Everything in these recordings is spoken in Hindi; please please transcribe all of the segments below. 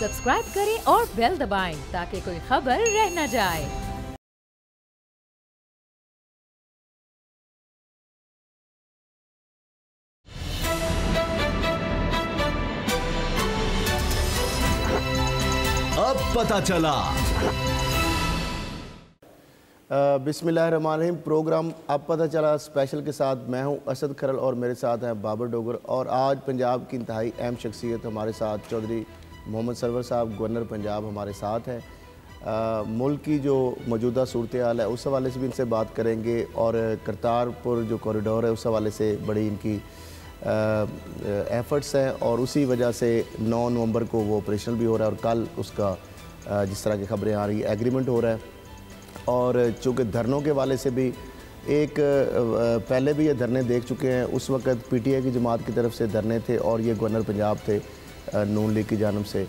सब्सक्राइब करें और बेल दबाएं ताकि कोई खबर रह न जाए। अब पता चला। बिस्मिल्लाहिर्रहमानिर्रहीम। प्रोग्राम अब पता चला स्पेशल के साथ मैं हूं असद खरल और मेरे साथ हैं बाबर डोगर। और आज पंजाब की इंतहाई अहम शख्सियत हमारे साथ चौधरी मोहम्मद सरवर साहब, गवर्नर पंजाब हमारे साथ हैं। मुल्क की जो मौजूदा सूरत हाल है उस हवाले से भी इनसे बात करेंगे और करतारपुर जो कॉरिडोर है उस हवाले से बड़ी इनकी एफ़र्ट्स हैं और उसी वजह से 9 नवंबर को वो ऑपरेशनल भी हो रहा है और कल उसका जिस तरह की खबरें आ रही है एग्रीमेंट हो रहा है। और चूँकि धरनों के वाले से भी एक पहले भी ये धरने देख चुके हैं, उस वक़्त पीटीआई की जमात की तरफ से धरने थे और ये गवर्नर पंजाब थे नून लीग की जानब से,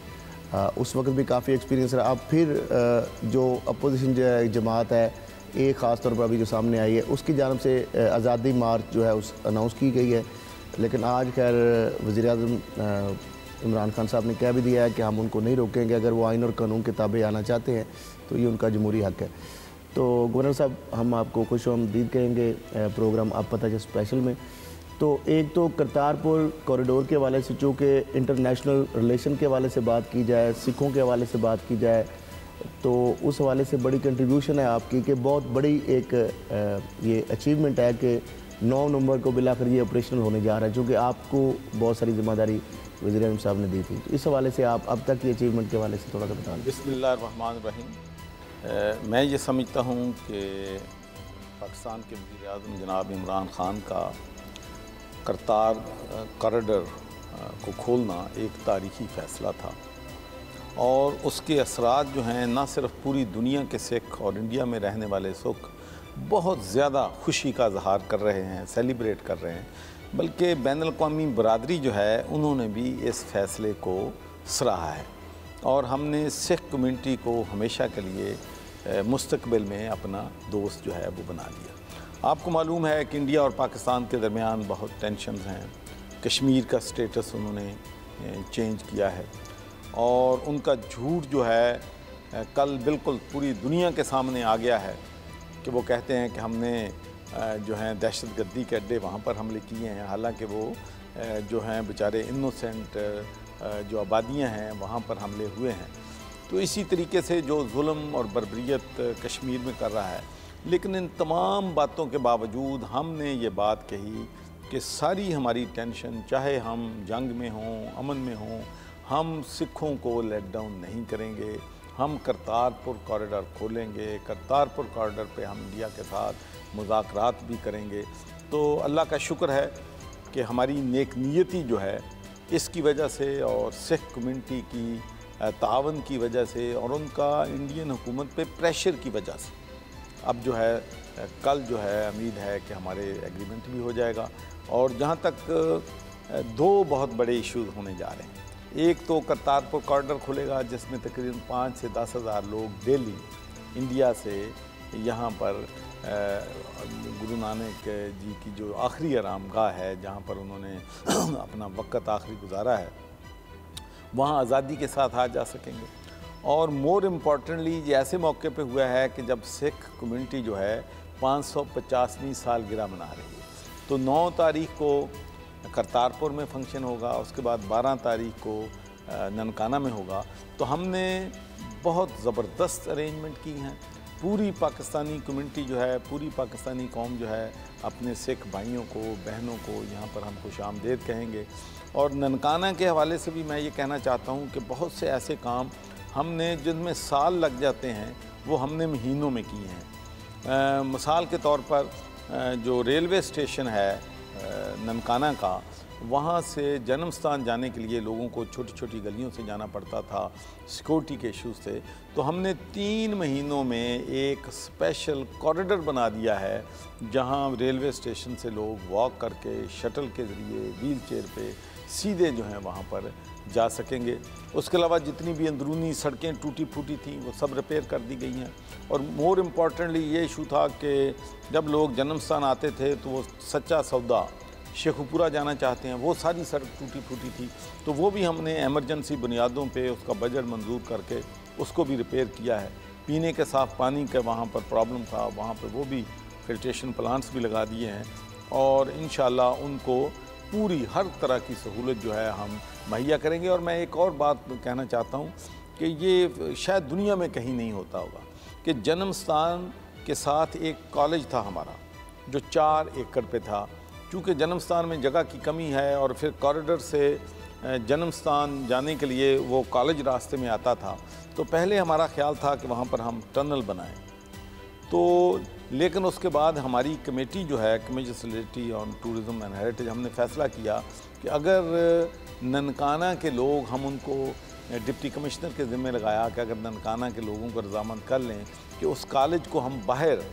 उस वक्त भी काफ़ी एक्सपीरियंस रहा। अब फिर जो अपोजिशन जमात है एक ख़ास तौर पर अभी जो सामने आई है उसकी जानब से आज़ादी मार्च जो है उस अनाउंस की गई है, लेकिन आज खैर वज़ीर-ए-आज़म इमरान खान साहब ने कह भी दिया है कि हम उनको नहीं रोकेंगे, अगर वो आइन और कानून के ताबे आना चाहते हैं तो ये उनका जमहूरी हक़ है। तो गवर्नर साहब हम आपको खुशामदीद कहेंगे प्रोग्राम आप पता चला स्पेशल में। तो एक तो करतारपुर कॉरिडोर के हवाले से, चूँकि इंटरनेशनल रिलेशन के हवाले से बात की जाए, सिखों के हवाले से बात की जाए, तो उस हवाले से बड़ी कंट्रीब्यूशन है आपकी कि बहुत बड़ी एक ये अचीवमेंट है कि 9 नवंबर को बिलाकर ये ऑपरेशनल होने जा रहा है, चूँकि आपको बहुत सारी जिम्मेदारी वज़ीर-ए-आज़म साहब ने दी थी। तो इस हवाले से आप अब तक की अचीवमेंट के हवाले से थोड़ा सा बताएं। बिस्मिल्लाहिर्रहमानिर्रहीम। मैं ये समझता हूँ कि पाकिस्तान के वज़ीर-ए-आज़म जनाब इमरान खान का करतार कॉरिडोर को खोलना एक तारीख़ी फ़ैसला था और उसके असरात जो हैं न सिर्फ पूरी दुनिया के सिख और इंडिया में रहने वाले सिख बहुत ज़्यादा खुशी का इज़हार कर रहे हैं, सेलिब्रेट कर रहे हैं, बल्कि बैनुल-अक़वामी बरादरी जो है उन्होंने भी इस फ़ैसले को सराहा है और हमने सिख कम्यूनिटी को हमेशा के लिए मुस्तकबिल में अपना दोस्त जो है वो बना लिया। आपको मालूम है कि इंडिया और पाकिस्तान के दरमियान बहुत टेंशन हैं। कश्मीर का स्टेटस उन्होंने चेंज किया है और उनका झूठ जो है कल बिल्कुल पूरी दुनिया के सामने आ गया है कि वो कहते हैं कि हमने जो हैं दहशतगर्दी के अड्डे वहाँ पर हमले किए हैं, हालांकि वो जो हैं बेचारे इनोसेंट जो आबादियाँ हैं वहाँ पर हमले हुए हैं। तो इसी तरीके से जो जुल्म और बर्बरियत कश्मीर में कर रहा है, लेकिन इन तमाम बातों के बावजूद हमने ये बात कही कि सारी हमारी टेंशन, चाहे हम जंग में हों, अमन में हों, हम सिखों को लेट डाउन नहीं करेंगे। हम करतारपुर कॉरिडोर खोलेंगे, करतारपुर कॉरिडोर पे हम इंडिया के साथ मुज़ाकरात भी करेंगे। तो अल्लाह का शुक्र है कि हमारी नेक नियति जो है इसकी वजह से और सिख कम्यूनिटी की तावन की वजह से और उनका इंडियन हुकूमत पे प्रेशर की वजह से अब जो है कल जो है उम्मीद है कि हमारे एग्रीमेंट भी हो जाएगा। और जहाँ तक 2 बहुत बड़े इश्यूज़ होने जा रहे हैं, एक तो करतारपुर कॉरिडोर खुलेगा जिसमें तकरीबन 5 से 10 हज़ार लोग डेली इंडिया से यहाँ पर गुरु नानक जी की जो आखिरी आरामगाह है जहाँ पर उन्होंने अपना वक़्त आखिरी गुजारा है वहाँ आज़ादी के साथ आ जा सकेंगे। और मोर इम्पॉर्टेंटली ये ऐसे मौके पे हुआ है कि जब सिख कम्यूनिटी जो है 550वीं सालगिरह मना रही है, तो 9 तारीख़ को करतारपुर में फंक्शन होगा, उसके बाद 12 तारीख़ को ननकाना में होगा। तो हमने बहुत ज़बरदस्त अरेंजमेंट की हैं। पूरी पाकिस्तानी कम्यूनिटी जो है, पूरी पाकिस्तानी कौम जो है अपने सिख भाइयों को, बहनों को यहाँ पर हम खुशामदीद कहेंगे। और ननकाना के हवाले से भी मैं ये कहना चाहता हूँ कि बहुत से ऐसे काम हमने जिनमें साल लग जाते हैं वो हमने महीनों में किए हैं। मिसाल के तौर पर जो रेलवे स्टेशन है ननकाना का, वहाँ से जन्म स्थान जाने के लिए लोगों को छोटी छोटी गलियों से जाना पड़ता था, सिक्योरिटी के इश्यूज़ थे। तो हमने 3 महीनों में एक स्पेशल कॉरिडोर बना दिया है जहाँ रेलवे स्टेशन से लोग वॉक करके शटल के ज़रिए व्हील चेयर पे सीधे जो हैं वहाँ पर जा सकेंगे। उसके अलावा जितनी भी अंदरूनी सड़कें टूटी फूटी थी वो सब रिपेयर कर दी गई हैं। और मोर इम्पॉर्टेंटली ये इशू था कि जब लोग जन्म स्थान आते थे तो वो सच्चा सौदा शेखुपुरा जाना चाहते हैं, वो सारी सड़क टूटी फूटी थी, तो वो भी हमने एमरजेंसी बुनियादों पे उसका बजट मंजूर करके उसको भी रिपेयर किया है। पीने के साफ़ पानी का वहाँ पर प्रॉब्लम था, वहाँ पर वो भी फिल्ट्रेशन प्लांट्स भी लगा दिए हैं और इंशाल्लाह उनको पूरी हर तरह की सहूलत जो है हम मुहैया करेंगे। और मैं एक और बात कहना चाहता हूँ कि ये शायद दुनिया में कहीं नहीं होता होगा कि जन्म स्थान के साथ एक कॉलेज था हमारा जो 4 एकड़ पे था। चूँकि जन्म स्थान में जगह की कमी है और फिर कॉरिडोर से जन्म स्थान जाने के लिए वो कॉलेज रास्ते में आता था, तो पहले हमारा ख्याल था कि वहाँ पर हम टनल बनाएं। तो लेकिन उसके बाद हमारी कमेटी जो है, committee facility on tourism and heritage, हमने फ़ैसला किया कि अगर ननकाना के लोग, हम उनको डिप्टी कमिश्नर के ज़िम्मे लगाया कि अगर ननकाना के लोगों को रज़ामंद कर लें कि उस कॉलेज को हम बाहर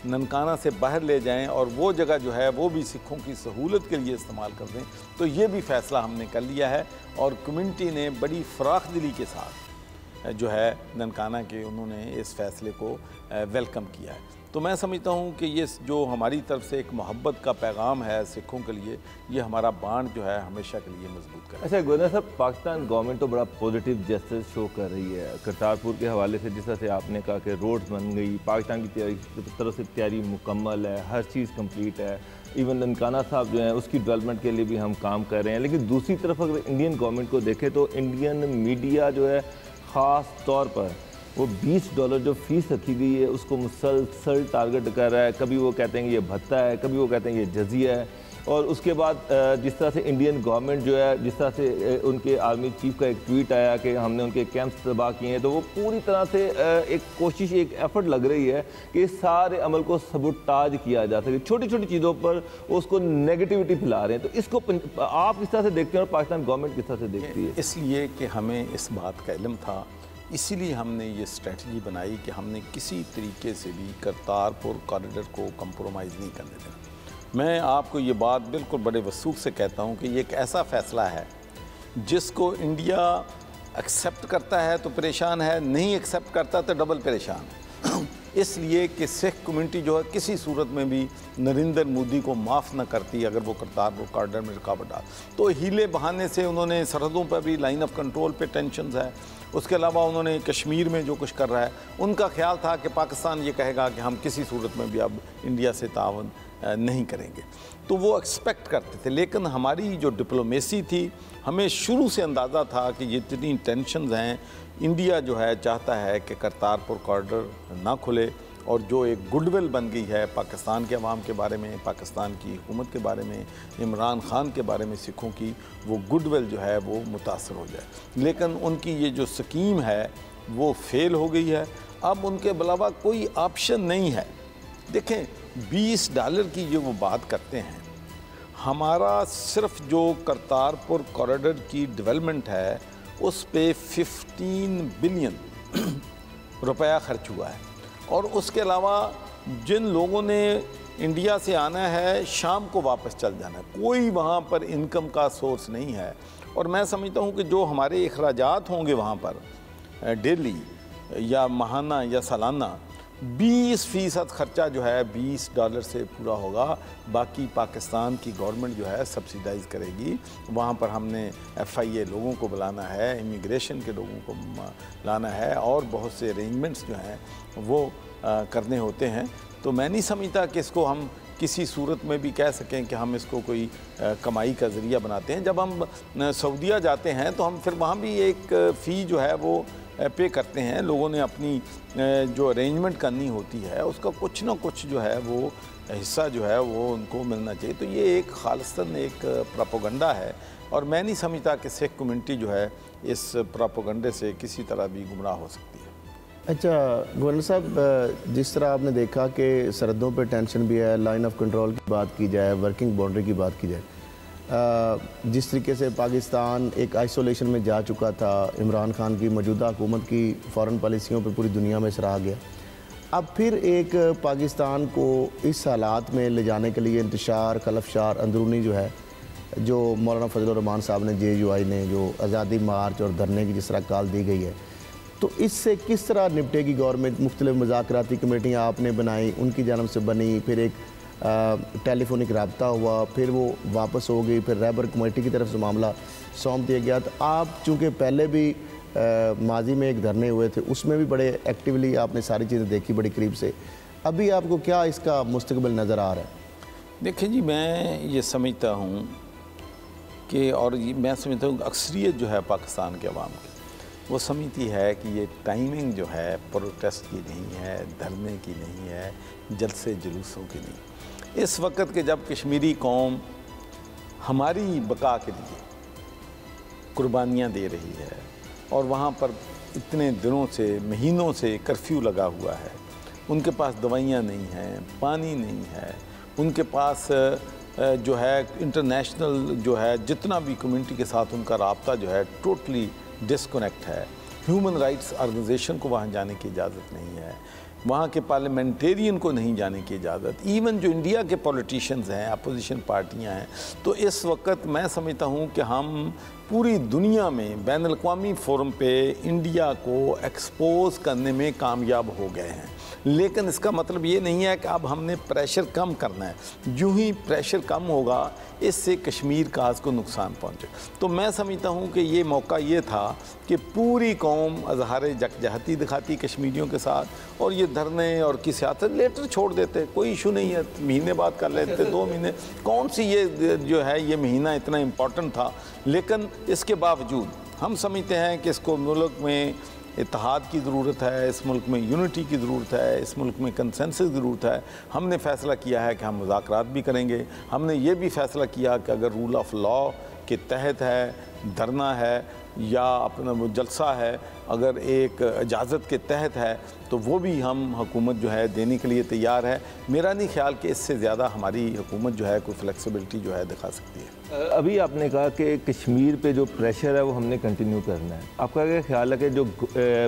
ननकाना से बाहर ले जाएं और वो जगह जो है वो भी सिखों की सहूलत के लिए इस्तेमाल कर दें, तो ये भी फ़ैसला हमने कर लिया है। और कम्युनिटी ने बड़ी फ़राख दिली के साथ जो है ननकाना के, उन्होंने इस फ़ैसले को वेलकम किया है। तो मैं समझता हूँ कि ये जो हमारी तरफ से एक मोहब्बत का पैगाम है सिखों के लिए, ये हमारा बांड जो है हमेशा के लिए मजबूत करें। अच्छा गवर्नर साहब, पाकिस्तान गवर्नमेंट तो बड़ा पॉजिटिव जेस्चर शो कर रही है करतारपुर के हवाले से। जिस तरह से आपने कहा कि रोड्स बन गई, पाकिस्तान की तरफ से तैयारी मुकम्मल है, हर चीज़ कंप्लीट है। इवन ननकाना साहब जो है उसकी डेवलपमेंट के लिए भी हम काम कर रहे हैं। लेकिन दूसरी तरफ अगर इंडियन गवर्नमेंट को देखें तो इंडियन मीडिया जो है ख़ास तौर पर वो $20 जो फ़ीस रखी गई है उसको मुसलसल टारगेट कर रहा है। कभी वो कहते हैं कि ये भत्ता है, कभी वो कहते हैं ये जजिया है। और उसके बाद जिस तरह से इंडियन गवर्नमेंट जो है, जिस तरह से उनके आर्मी चीफ का एक ट्वीट आया कि हमने उनके कैंप्स तबाह किए हैं, तो वो पूरी तरह से एक कोशिश, एक एफर्ट लग रही है कि इस सारे अमल को सबूताज किया जा सके। छोटी छोटी चीज़ों पर उसको नेगेटिविटी फैला रहे हैं। तो इसको आप किस तरह से देखते हैं और पाकिस्तान गवर्नमेंट किस तरह से देखती है? इसलिए कि हमें इस बात का इल्म था, इसीलिए हमने ये स्ट्रेटजी बनाई कि हमने किसी तरीके से भी करतारपुर कॉरिडोर को कंप्रोमाइज़ नहीं करने देना। मैं आपको ये बात बिल्कुल बड़े वसूख से कहता हूँ कि ये एक ऐसा फ़ैसला है जिसको इंडिया एक्सेप्ट करता है तो परेशान है, नहीं एक्सेप्ट करता तो डबल परेशान है। इसलिए कि सिख कम्युनिटी जो है किसी सूरत में भी नरेंद्र मोदी को माफ़ न करती अगर वो करतारपुर कॉरिडोर में रुकावट डाल। तो हीले बहाने से उन्होंने सरहदों पर भी लाइन ऑफ कंट्रोल पे टेंशन्स है। उसके अलावा उन्होंने कश्मीर में जो कुछ कर रहा है, उनका ख्याल था कि पाकिस्तान ये कहेगा कि हम किसी सूरत में भी अब इंडिया से ताउन नहीं करेंगे, तो वो एक्सपेक्ट करते थे। लेकिन हमारी जो डिप्लोमेसी थी, हमें शुरू से अंदाज़ा था कि ये जितनी टेंशन्स हैं, इंडिया जो है चाहता है कि करतारपुर कॉरिडोर ना खुले। और जो एक गुडविल बन गई है पाकिस्तान के अवाम के बारे में, पाकिस्तान की हुकूमत के बारे में, इमरान खान के बारे में सिखों की, वो गुडविल जो है वो मुतासर हो जाए। लेकिन उनकी ये जो स्कीम है वो फेल हो गई है। अब उनके अलावा कोई ऑप्शन नहीं है। देखें, $20 की जो वो बात करते हैं, हमारा सिर्फ जो करतारपुर कॉरिडोर की डेवलपमेंट है उस पे 15 बिलियन रुपया खर्च हुआ है। और उसके अलावा जिन लोगों ने इंडिया से आना है, शाम को वापस चल जाना है, कोई वहाँ पर इनकम का सोर्स नहीं है। और मैं समझता हूँ कि जो हमारे अखराजात होंगे वहाँ पर डेली या माहाना या सालाना, 20% खर्चा जो है $20 से पूरा होगा। बाकी पाकिस्तान की गवर्नमेंट जो है सब्सिडाइज़ करेगी। वहाँ पर हमने FIA लोगों को बुलाना है, इमिग्रेशन के लोगों को लाना है और बहुत से अरेंजमेंट्स जो हैं वो करने होते हैं। तो मैं नहीं समझता कि इसको हम किसी सूरत में भी कह सकें कि हम इसको कोई कमाई का ज़रिया बनाते हैं। जब हम सऊदीया जाते हैं तो हम फिर वहाँ भी एक फ़ी जो है वो पे करते हैं। लोगों ने अपनी जो अरेंजमेंट करनी होती है उसका कुछ ना कुछ जो है वो हिस्सा जो है वो उनको मिलना चाहिए। तो ये एक खालिस्तन एक प्रोपेगेंडा है और मैं नहीं समझता कि सिख कम्युनिटी जो है इस प्रोपेगेंडे से किसी तरह भी गुमराह हो सकती है। अच्छा गवर्नर साहब, जिस तरह आपने देखा कि सरहदों पे टेंशन भी है, लाइन ऑफ कंट्रोल की बात की जाए, वर्किंग बाउंड्री की बात की जाए, जिस तरीके से पाकिस्तान एक आइसोलेशन में जा चुका था, इमरान खान की मौजूदा हुकूमत की फ़ॉरेन पॉलिसियों पे पूरी दुनिया में सराहा गया, अब फिर एक पाकिस्तान को इस हालात में ले जाने के लिए इंतशार खलफशार अंदरूनी जो है, जो मौलाना फजल रहमान साहब ने JUI ने जो आज़ादी मार्च और धरने की जिस तरह कॉल दी गई है, तो इससे किस तरह निपटेगी गवर्नमेंट? मुख्तलिफ मुज़ाकराती कमेटियाँ आपने बनाई, उनकी जानब से बनी, फिर एक टेलीफोनिक रब्ता हुआ, फिर वो वापस हो गई, फिर रहबर कमेटी की तरफ से मामला सौंप दिया गया। तो आप चूँकि पहले भी माजी में एक धरने हुए थे, उसमें भी बड़े एक्टिवली आपने सारी चीज़ें देखी बड़ी करीब से, अभी आपको क्या इसका मुस्तकबिल नज़र आ रहा है? देखिए जी, मैं ये समझता हूँ कि मैं समझता हूँ अक्सरियत जो है पाकिस्तान के अवाम की, वो समझती है कि ये टाइमिंग जो है प्रोटेस्ट की नहीं है, धरने की नहीं है, जलसे जुलूसों की नहीं। इस वक्त के जब कश्मीरी कौम हमारी बका के लिए कुर्बानियाँ दे रही है और वहाँ पर इतने दिनों से, महीनों से कर्फ्यू लगा हुआ है, उनके पास दवाइयाँ नहीं हैं, पानी नहीं है, उनके पास जो है इंटरनेशनल जो है जितना भी कम्युनिटी के साथ उनका राब्ता जो है टोटली डिस्कनेक्ट है। ह्यूमन राइट्स ऑर्गेनाइजेशन को वहाँ जाने की इजाज़त नहीं है, वहाँ के पार्लियामेंटेरियन को नहीं जाने की इजाज़त, इवन जो इंडिया के पॉलिटिशियंस हैं, अपोजिशन पार्टियाँ हैं। तो इस वक्त मैं समझता हूँ कि हम पूरी दुनिया में बैनुल-अक़वामी फोरम पे इंडिया को एक्सपोज करने में कामयाब हो गए हैं, लेकिन इसका मतलब ये नहीं है कि अब हमने प्रेशर कम करना है। यूँ ही प्रेशर कम होगा, इससे कश्मीर काज को नुकसान पहुँचे। तो मैं समझता हूँ कि ये मौका ये था कि पूरी कौम अजहार यकजहती दिखाती कश्मीरियों के साथ, और ये धरने और की सियासत लेटर छोड़ देते, कोई इशू नहीं है, महीने बाद कर लेते, 2 महीने, कौन सी ये जो है ये महीना इतना इम्पोर्टेंट था। लेकिन इसके बावजूद हम समझते हैं कि इसको मुल्क में इत्तेहाद की ज़रूरत है, इस मुल्क में यूनिटी की ज़रूरत है, इस मुल्क में कंसेंसस की ज़रूरत है। हमने फ़ैसला किया है कि हम मुज़ाकरात भी करेंगे। हमने ये भी फ़ैसला किया कि अगर रूल ऑफ लॉ के तहत है, धरना है या अपना वो जलसा है, अगर एक इजाज़त के तहत है, तो वो भी हम हुकूमत जो है देने के लिए तैयार है। मेरा नहीं ख्याल कि इससे ज़्यादा हमारी हुकूमत जो है कोई फ्लेक्सिबिलिटी जो है दिखा सकती है। अभी आपने कहा कि कश्मीर पे जो प्रेशर है वो हमने कंटिन्यू करना है। आपका क्या ख्याल है कि जो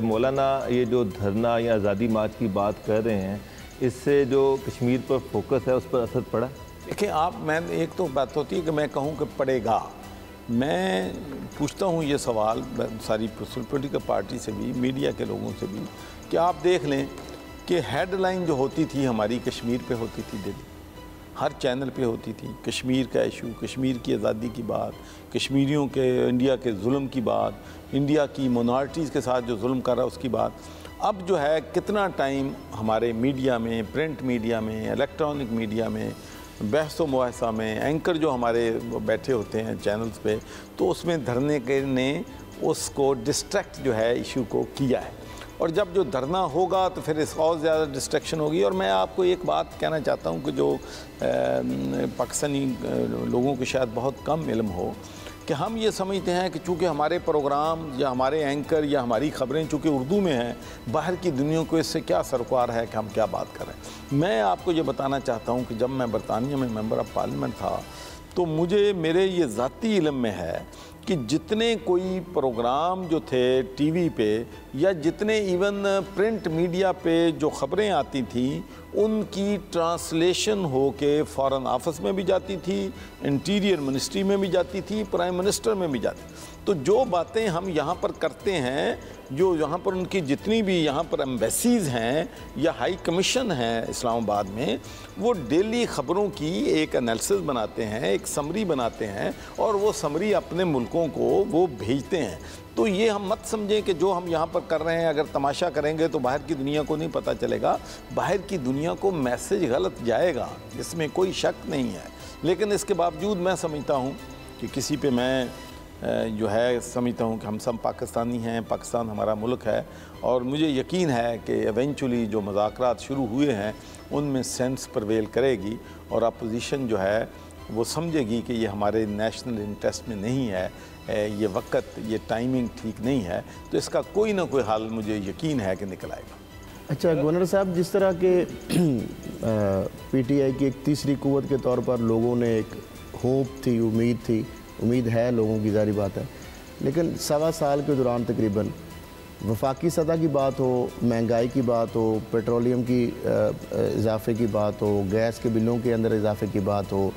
मौलाना ये जो धरना या आज़ादी मार्च की बात कर रहे हैं, इससे जो कश्मीर पर फोकस है उस पर असर पड़ा? देखिए मैं एक तो बात होती है कि मैं कहूँ कि पड़ेगा। मैं पूछता हूँ ये सवाल सारी पॉलिटिकल पार्टी से भी, मीडिया के लोगों से भी, कि आप देख लें कि हेडलाइन जो होती थी हमारी कश्मीर पे होती थी, दिल्ली हर चैनल पे होती थी, कश्मीर का इशू, कश्मीर की आज़ादी की बात, कश्मीरियों के इंडिया के जुल्म की बात, इंडिया की माइनॉरिटीज़ के साथ जो जुल्म कर रहा है उसकी बात। अब जो है कितना टाइम हमारे मीडिया में, प्रिंट मीडिया में, इलेक्ट्रॉनिक मीडिया में, बहस व मुबाहसा में एंकर जो हमारे बैठे होते हैं चैनल्स पे, तो उसमें धरने के ने उसको डिस्ट्रैक्ट जो है इशू को किया है। और जब जो धरना होगा तो फिर इस और ज़्यादा डिस्ट्रैक्शन होगी। और मैं आपको एक बात कहना चाहता हूँ कि जो पाकिस्तानी लोगों को शायद बहुत कम इल्म हो, कि हम ये समझते हैं कि चूँकि हमारे प्रोग्राम या हमारे एंकर या हमारी ख़बरें चूँकि उर्दू में हैं, बाहर की दुनिया को इससे क्या सरोकार है कि हम क्या बात कर रहे हैं। मैं आपको ये बताना चाहता हूँ कि जब मैं बरतानिया में मेंबर ऑफ़ पार्लियामेंट था, तो मेरे ये ज़ाती इल्म में है कि जितने कोई प्रोग्राम जो थे टीवी पे या जितने इवन प्रिंट मीडिया पे जो ख़बरें आती थी, उनकी ट्रांसलेशन हो के फॉरेन ऑफिस में भी जाती थी, इंटीरियर मिनिस्ट्री में भी जाती थी, प्राइम मिनिस्टर में भी जाती। तो जो बातें हम यहाँ पर करते हैं, जो यहाँ पर उनकी जितनी भी यहाँ पर एम्बेसीज़ हैं या हाई कमीशन है इस्लामाबाद में, वो डेली ख़बरों की एक एनालिसिस बनाते हैं, एक समरी बनाते हैं, और वो समरी अपने मुल्कों को वो भेजते हैं। तो ये हम मत समझें कि जो हम यहाँ पर कर रहे हैं अगर तमाशा करेंगे तो बाहर की दुनिया को नहीं पता चलेगा। बाहर की दुनिया को मैसेज गलत जाएगा, इसमें कोई शक नहीं है। लेकिन इसके बावजूद मैं समझता हूँ कि किसी पे मैं जो है समझता हूँ कि हम सब पाकिस्तानी हैं, पाकिस्तान हमारा मुल्क है, और मुझे यकीन है कि एवेंचुअली जो मुज़ाकरात शुरू हुए हैं उनमें सेंस प्रवेल करेगी और अपोजिशन जो है वो समझेगी कि ये हमारे नेशनल इंटरेस्ट में नहीं है, ये वक्त, ये टाइमिंग ठीक नहीं है। तो इसका कोई ना कोई हल मुझे यकीन है कि निकल आएगा। अच्छा गवर्नर साहब, जिस तरह के पीटीआई की एक तीसरी कुव्वत के तौर पर लोगों ने एक होप थी, उम्मीद है लोगों की, जारी बात है, लेकिन 1.25 साल के दौरान तकरीबन वफाकी सतह की बात हो, महंगाई की बात हो, पेट्रोलियम की इजाफे की बात हो, गैस के बिलों के अंदर इजाफे की बात हो,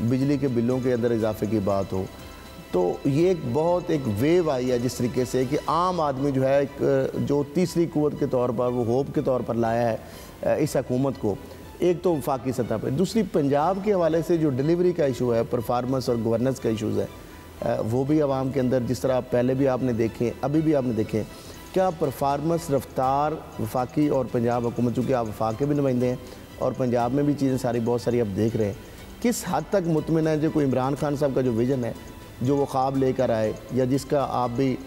बिजली के बिलों के अंदर इजाफे की बात हो, तो ये एक वेव आई है जिस तरीके से कि आम आदमी जो है एक जो तीसरी कुव्वत के तौर पर वो होप के तौर पर लाया है इस हुकूमत को, एक तो वफाकी सतह पर, दूसरी पंजाब के हवाले से जो डिलीवरी का इशू है, परफॉर्मेंस और गवर्नेंस का इशूज़ है, वो भी आवाम के अंदर जिस तरह पहले भी आपने देखे, अभी भी आपने देखे, क्या परफॉर्मेंस रफ्तार वफाकी और पंजाब हुकूमत, चूँकि आप वफाक के भी नुमाइंदे हैं और पंजाब में भी चीज़ें सारी बहुत सारी अब देख रहे हैं, किस हद तक मुतमिन है जो कोई इमरान खान साहब का जो विज़न है, जो वो ख्वाब लेकर आए या जिसका आप भी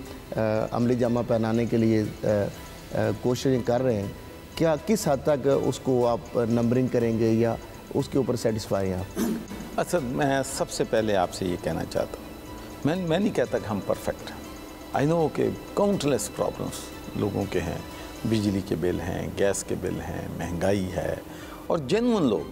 अमली जामा पहनाने के लिए कोशिशें कर रहे हैं, क्या किस हद तक उसको आप नंबरिंग करेंगे या उसके ऊपर सेटिस्फाई हैं आप? अच्छा, मैं सबसे पहले आपसे ये कहना चाहता हूँ, मैं नहीं कहता कि हम परफेक्ट हैं। आई नो कि काउंटलेस प्रॉब्लम्स लोगों के हैं, बिजली के बिल हैं, गैस के बिल हैं, महंगाई है, और जेन्युइन लोग,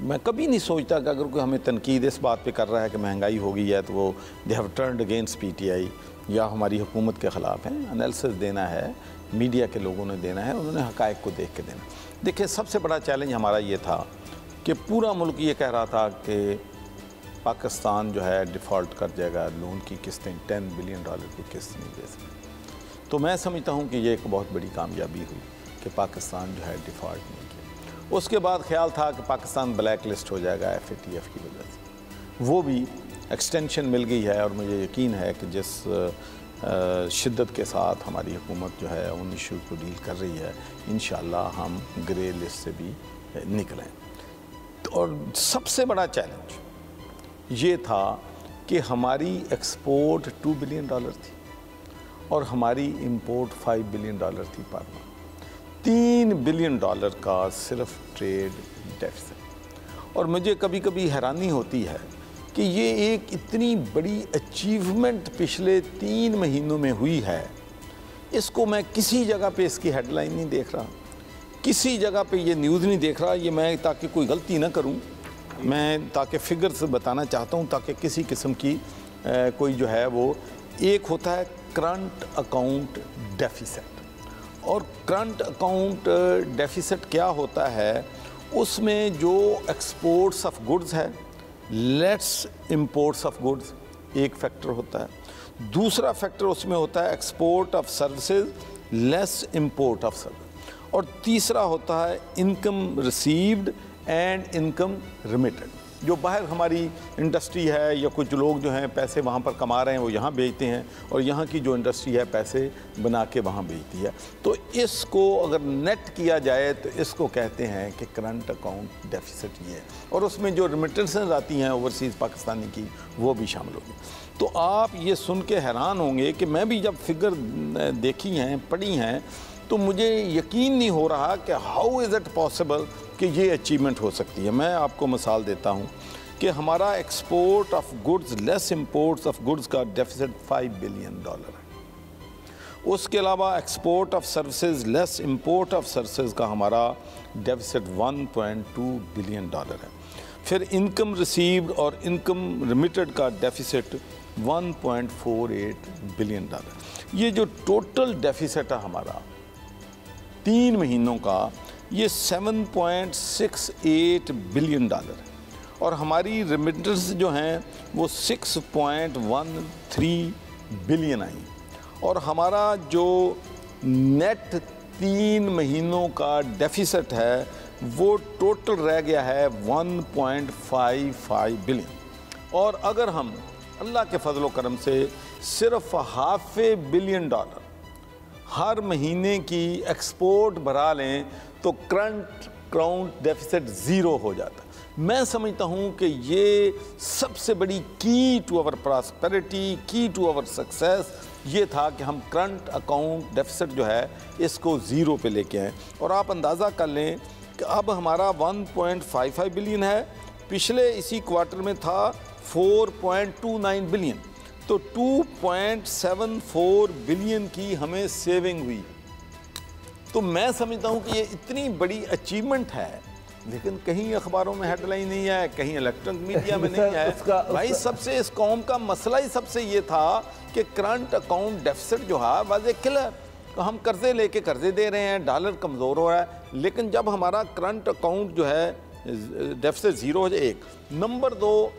मैं कभी नहीं सोचता कि अगर कोई हमें तनकीद इस बात पे कर रहा है कि महंगाई हो गई है तो वो they have turned against PTI या हमारी हुकूमत के ख़िलाफ़ हैं। एनालिसिस देना है, मीडिया के लोगों ने देना है, उन्होंने हक़ाइक़ को देख के देना। देखिए, सबसे बड़ा चैलेंज हमारा ये था कि पूरा मुल्क ये कह रहा था कि पाकिस्तान जो है डिफ़ॉल्ट कर जाएगा, लोन की किस्तें $10 बिलियन की किस्त नहीं दे सकते। तो मैं समझता हूँ कि ये एक बहुत बड़ी कामयाबी हुई कि पाकिस्तान जो है डिफ़ॉल्ट नहीं किया। उसके बाद ख्याल था कि पाकिस्तान ब्लैक लिस्ट हो जाएगा FATF की वजह से, वो भी एक्सटेंशन मिल गई है, और मुझे यकीन है कि जिस शिद्दत के साथ हमारी हुकूमत जो है उन इशू को डील कर रही है, इंशाअल्लाह हम ग्रे लिस्ट से भी निकलें। और सबसे बड़ा चैलेंज ये था कि हमारी एक्सपोर्ट $2 बिलियन थी और हमारी इंपोर्ट $5 बिलियन थी पर मंथ। $3 बिलियन का सिर्फ ट्रेड डेफिसिट। और मुझे कभी कभी हैरानी होती है कि ये एक इतनी बड़ी अचीवमेंट पिछले 3 महीनों में हुई है, इसको मैं किसी जगह पे इसकी हेडलाइन नहीं देख रहा, किसी जगह पे ये न्यूज़ नहीं देख रहा। ये मैं ताकि कोई गलती ना करूं, मैं ताकि फिगर्स बताना चाहता हूं ताकि किसी किस्म की कोई जो है वो, एक होता है करंट अकाउंट डेफिसिट, और करंट अकाउंट डेफिसिट क्या होता है, उसमें जो एक्सपोर्ट्स ऑफ गुड्स है, लेट्स इंपोर्ट्स ऑफ गुड्स एक फैक्टर होता है, दूसरा फैक्टर उसमें होता है export of services less import of service, और तीसरा होता है income received and income remitted. जो बाहर हमारी इंडस्ट्री है या कुछ लोग जो हैं पैसे वहाँ पर कमा रहे हैं वो यहाँ भेजते हैं, और यहाँ की जो इंडस्ट्री है पैसे बना के वहाँ भेजती है। तो इसको अगर नेट किया जाए तो इसको कहते हैं कि करंट अकाउंट डेफिसिट ये है, और उसमें जो रिमिटेंसेस आती हैं ओवरसीज़ पाकिस्तानी की वो भी शामिल होगी। तो आप ये सुन के हैरान होंगे कि मैं भी जब फिगर देखी हैं, पढ़ी हैं, तो मुझे यकीन नहीं हो रहा कि हाउ इज़ इट पॉसिबल कि ये अचीवमेंट हो सकती है। मैं आपको मिसाल देता हूँ कि हमारा export of goods less imports of goods का डेफिसिट $5 बिलियन है। उसके अलावा export of services less import of services का हमारा डेफिसिट $1.2 बिलियन है। फिर इनकम रिसीव्ड और इनकम रिमिटेड का डेफिसिट $1.48 बिलियन। ये जो टोटल डेफिसिट है हमारा 3 महीनों का, ये $7.68 बिलियन है, और हमारी रेमिटेंस जो हैं वो 6.13 बिलियन आई, और हमारा जो नेट 3 महीनों का डेफिसिट है वो टोटल रह गया है 1.55 बिलियन। और अगर हम अल्लाह के फजल करम से सिर्फ $500 मिलियन हर महीने की एक्सपोर्ट बढ़ा लें तो करंट अकाउंट डेफिसिट ज़ीरो हो जाता है। मैं समझता हूँ कि ये सबसे बड़ी की टू आवर प्रॉस्पेरिटी, की टू आवर सक्सेस ये था कि हम करंट अकाउंट डेफिसिट जो है इसको ज़ीरो पे लेके आए। और आप अंदाज़ा कर लें कि अब हमारा 1.55 बिलियन है, पिछले इसी क्वार्टर में था 4.29 बिलियन, तो 2.74 बिलियन की हमें सेविंग हुई। तो मैं समझता हूँ कि ये इतनी बड़ी अचीवमेंट है, लेकिन कहीं अखबारों में हेडलाइन नहीं है, कहीं इलेक्ट्रॉनिक मीडिया में नहीं है। भाई सबसे इस कौम का मसला ही सबसे ये था कि करंट अकाउंट डेफिसिट जो है वाज़े क्लियर, तो हम कर्जे लेके कर्जे दे रहे हैं, डॉलर कमज़ोर हो रहा है, लेकिन जब हमारा करंट अकाउंट जो है डेफिसिट ज़ीरो हो जाए। एक नंबर 2,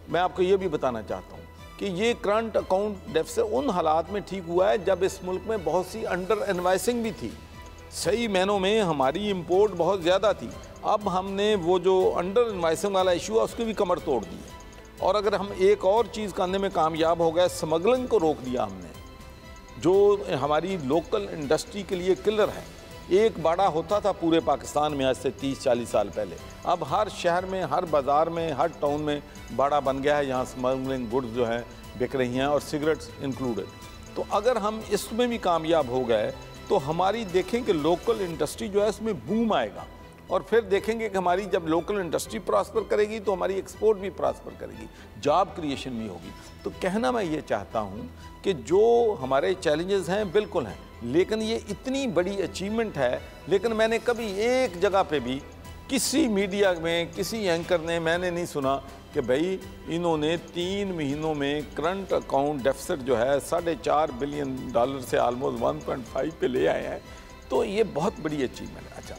मैं आपको ये भी बताना चाहता हूँ कि ये करंट अकाउंट डेफिसिट उन हालात में ठीक हुआ है जब इस मुल्क में बहुत सी अंडर इन्वाइसिंग भी थी। सही मायनों में हमारी इंपोर्ट बहुत ज़्यादा थी। अब हमने वो जो अंडर इन्वाइसिंग वाला इशू है उसकी भी कमर तोड़ दी है। और अगर हम एक और चीज़ करने में कामयाब हो गए, स्मगलिंग को रोक दिया हमने, जो हमारी लोकल इंडस्ट्री के लिए किलर है। एक बाड़ा होता था पूरे पाकिस्तान में आज से 30-40 साल पहले, अब हर शहर में, हर बाज़ार में, हर टाउन में बाड़ा बन गया है। यहाँ स्मगलिंग गुड्स जो है बिक रही हैं और सिगरेट्स इंक्लूडेड। तो अगर हम इसमें भी कामयाब हो गए तो हमारी देखें कि लोकल इंडस्ट्री जो है इसमें बूम आएगा, और फिर देखेंगे कि हमारी जब लोकल इंडस्ट्री प्रॉस्पर करेगी तो हमारी एक्सपोर्ट भी प्रॉस्पर करेगी, जॉब क्रिएशन भी होगी। तो कहना मैं ये चाहता हूँ कि जो हमारे चैलेंजेस हैं बिल्कुल हैं, लेकिन ये इतनी बड़ी अचीवमेंट है। लेकिन मैंने कभी एक जगह पे भी किसी मीडिया में किसी एंकर ने मैंने नहीं सुना कि भाई इन्होंने 3 महीनों में करंट अकाउंट डेफिसिट जो है $4.5 बिलियन से ऑलमोस्ट 1.5 पे ले आए हैं। तो ये बहुत बड़ी अचीवमेंट है। अच्छा,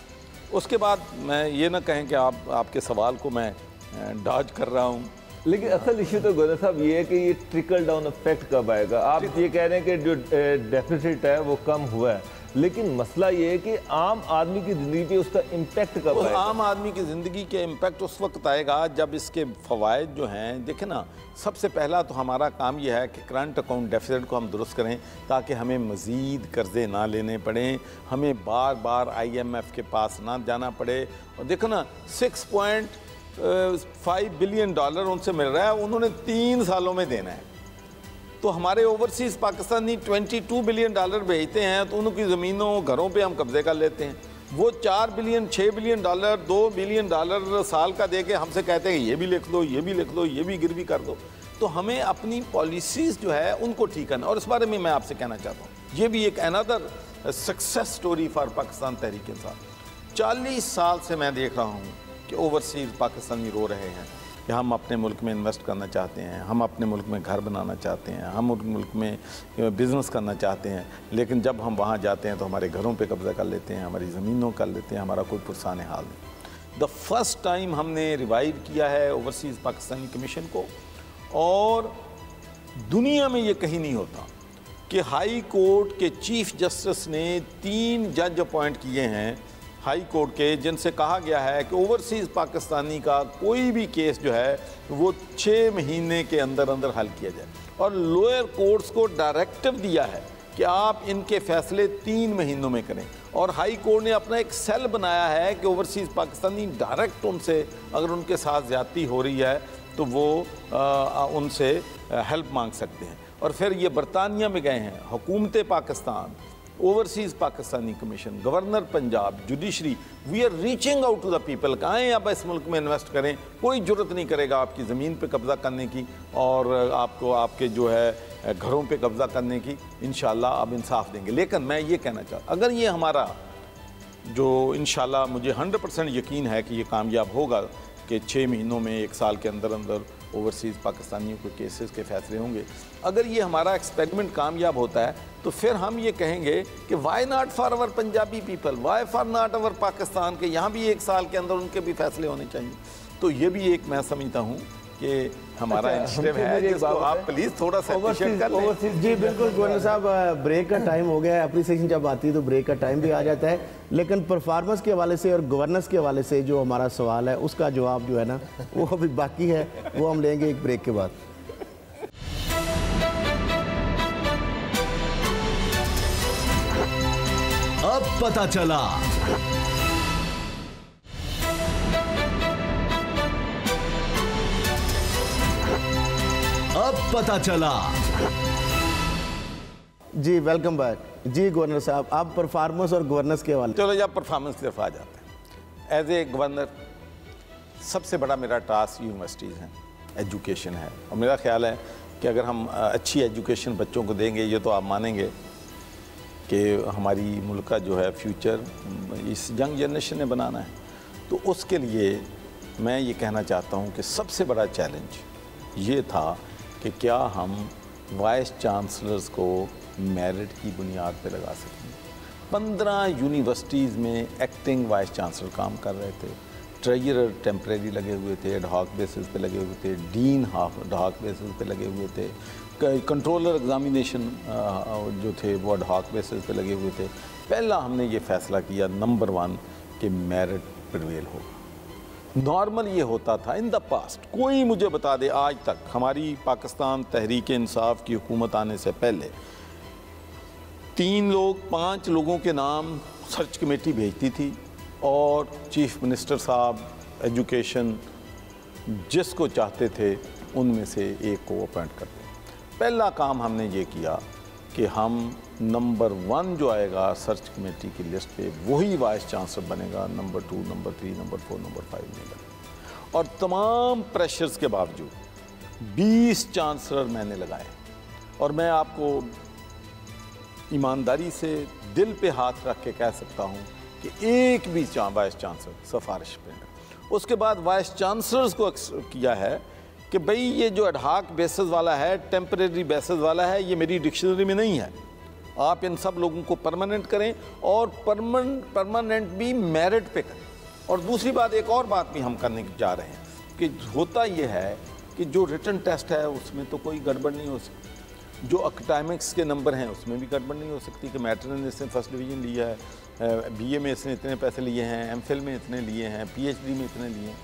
उसके बाद मैं ये ना कहें कि आपके सवाल को मैं डॉज कर रहा हूँ, लेकिन असल इशू तो गवर्नर साहब ये है कि ये ट्रिकल डाउन इफेक्ट कब आएगा। आप ये कह रहे हैं कि जो डेफिसिट है वो कम हुआ है, लेकिन मसला ये है कि आम आदमी की ज़िंदगी पे उसका इम्पैक्ट कब आएगा। आम आदमी की ज़िंदगी के इम्पैक्ट उस वक्त आएगा जब इसके फ़वाइद जो हैं, देखें ना, सबसे पहला तो हमारा काम यह है कि करंट अकाउंट डेफिसिट को हम दुरुस्त करें ताकि हमें मज़ीद कर्ज़े ना लेने पड़ें, हमें बार बार IMF के पास ना जाना पड़े। और देखो ना, $6.5 बिलियन उनसे मिल रहा है, उन्होंने 3 सालों में देना है। तो हमारे ओवरसीज़ पाकिस्तानी $22 बिलियन भेजते हैं, तो उनकी ज़मीनों घरों पे हम कब्ज़े कर लेते हैं। वो $4 बिलियन, $6 बिलियन, $2 बिलियन साल का दे के हमसे कहते हैं ये भी लिख दो, ये भी लिख दो, ये भी गिरवी कर दो। तो हमें अपनी पॉलिसीज़ जो है उनको ठीक करना। और इस बारे में मैं आपसे कहना चाहता हूँ, ये भी एक another success story for Pakistan Tehreek Insaf. 40 साल से मैं देख रहा हूँ कि ओवरसीज़ पाकिस्तानी रो रहे हैं कि हम अपने मुल्क में इन्वेस्ट करना चाहते हैं, हम अपने मुल्क में घर बनाना चाहते हैं, हम उस मुल्क में बिज़नेस करना चाहते हैं, लेकिन जब हम वहाँ जाते हैं तो हमारे घरों पे कब्ज़ा कर लेते हैं, हमारी ज़मीनों कर लेते हैं, हमारा कोई पुरसान हाल नहीं। द फर्स्ट टाइम हमने रिवाइव किया है ओवरसीज़ पाकिस्तानी कमीशन को, और दुनिया में ये कहीं नहीं होता कि हाई कोर्ट के चीफ जस्टिस ने 3 जज अपॉइंट किए हैं हाई कोर्ट के, जिनसे कहा गया है कि ओवरसीज़ पाकिस्तानी का कोई भी केस जो है वो 6 महीने के अंदर अंदर हल किया जाए। और लोअर कोर्ट्स को डायरेक्टिव दिया है कि आप इनके फैसले 3 महीनों में करें। और हाई कोर्ट ने अपना एक सेल बनाया है कि ओवरसीज़ पाकिस्तानी डायरेक्ट उनसे, अगर उनके साथ ज़्यादती हो रही है तो वो उनसे हेल्प मांग सकते हैं। और फिर ये बरतानिया में गए हैं, हुकूमत Pakistan, overseas Pakistani commission, governor Punjab, judiciary, we are reaching out to the people. कहें आप इस मुल्क में इन्वेस्ट करें, कोई ज़रूरत नहीं करेगा आपकी ज़मीन पे कब्ज़ा करने की और आपको आपके जो है घरों पे कब्ज़ा करने की। इंशाल्लाह अब इंसाफ देंगे। लेकिन मैं ये कहना चाहता, अगर ये हमारा जो इंशाल्लाह मुझे 100% यकीन है कि ये कामयाब होगा कि 6 महीनों में, 1 साल के अंदर अंदर ओवरसीज़ पाकिस्तानियों के केसेस के फैसले होंगे। अगर ये हमारा एक्सपेरिमेंट कामयाब होता है तो फिर हम ये कहेंगे कि why not for our Punjabi people, why for not our Pakistan, के यहाँ भी 1 साल के अंदर उनके भी फैसले होने चाहिए। तो ये भी एक मैं समझता हूँ कि हमारा इनिशिएटिव है, जिसको आप प्लीज़ थोड़ा सा अप्रिशिएट कर लें। जी बिल्कुल गवर्नर साहब, ब्रेक का टाइम हो गया है, अप्रिसिएशन जब आती है तो ब्रेक का टाइम भी आ जाता है। लेकिन परफॉर्मेंस के हवाले से और गवर्नेंस के हवाले से जो हमारा सवाल है उसका जवाब जो है ना वो अभी बाकी है, वो हम लेंगे एक ब्रेक के बाद। अब पता चला। अब पता चला। जी वेलकम बैक। जी गवर्नर साहब, आप परफॉर्मेंस और गवर्नेंस के हवाले। चलो जब परफॉर्मेंस की तरफ आ जाते हैं, एज ए गवर्नर सबसे बड़ा मेरा टास्क यूनिवर्सिटीज़ हैं, एजुकेशन है। और मेरा ख्याल है कि अगर हम अच्छी एजुकेशन बच्चों को देंगे, ये तो आप मानेंगे कि हमारी मुल्क का जो है फ्यूचर इस यंग जनरेशन ने बनाना है। तो उसके लिए मैं ये कहना चाहता हूँ कि सबसे बड़ा चैलेंज ये था कि क्या हम वाइस चांसलर्स को मेरिट की बुनियाद पर लगा सकें। 15 यूनिवर्सिटीज़ में एक्टिंग वाइस चांसलर काम कर रहे थे, ट्रेजरर टेम्परेरी लगे हुए थे, एड हॉक बेसिस पे लगे हुए थे, डीन एड हॉक बेसिस पे लगे हुए थे। कंट्रोलर एग्जामिनेशन जो थे वो एड हॉक बेसिस पे लगे हुए थे। पहला हमने ये फैसला किया नंबर 1 कि मेरिट प्रिवेल होगा। नॉर्मल ये होता था इन द पास्ट, कोई मुझे बता दे आज तक हमारी पाकिस्तान तहरीक इंसाफ की हुकूमत आने से पहले 3 लोग 5 लोगों के नाम सर्च कमेटी भेजती थी और चीफ मिनिस्टर साहब एजुकेशन जिसको चाहते थे उनमें से एक को अपॉइंट करते। पहला काम हमने ये किया कि हम नंबर 1 जो आएगा सर्च कमेटी की लिस्ट पे वही वाइस चांसलर बनेगा, नंबर 2, नंबर 3, नंबर 4, नंबर 5 नहीं बनेगा। और तमाम प्रेशर्स के बावजूद 20 चांसलर मैंने लगाए और मैं आपको ईमानदारी से दिल पे हाथ रख के कह सकता हूँ कि एक भी वाइस चांसलर सिफारिश पे है। उसके बाद वाइस चांसलर्स को किया है कि भाई ये जो एडहाक बेसिस वाला है, टेम्परेरी बेसिस वाला है, ये मेरी डिक्शनरी में नहीं है। आप इन सब लोगों को परमानेंट करें और परमानेंट भी मेरिट पे करें। और दूसरी बात, एक और बात भी हम करने जा रहे हैं कि होता ये है कि जो रिटन टेस्ट है उसमें तो कोई गड़बड़ नहीं हो सकती, जो एकेडमिक्स के नंबर हैं उसमें भी गड़बड़ नहीं हो सकती कि मैट्रिक ने इसने फर्स्ट डिवीज़न लिया है, बीए में इसने इतने पैसे लिए हैं, एमफिल में इतने लिए हैं, पीएचडी में इतने लिए हैं।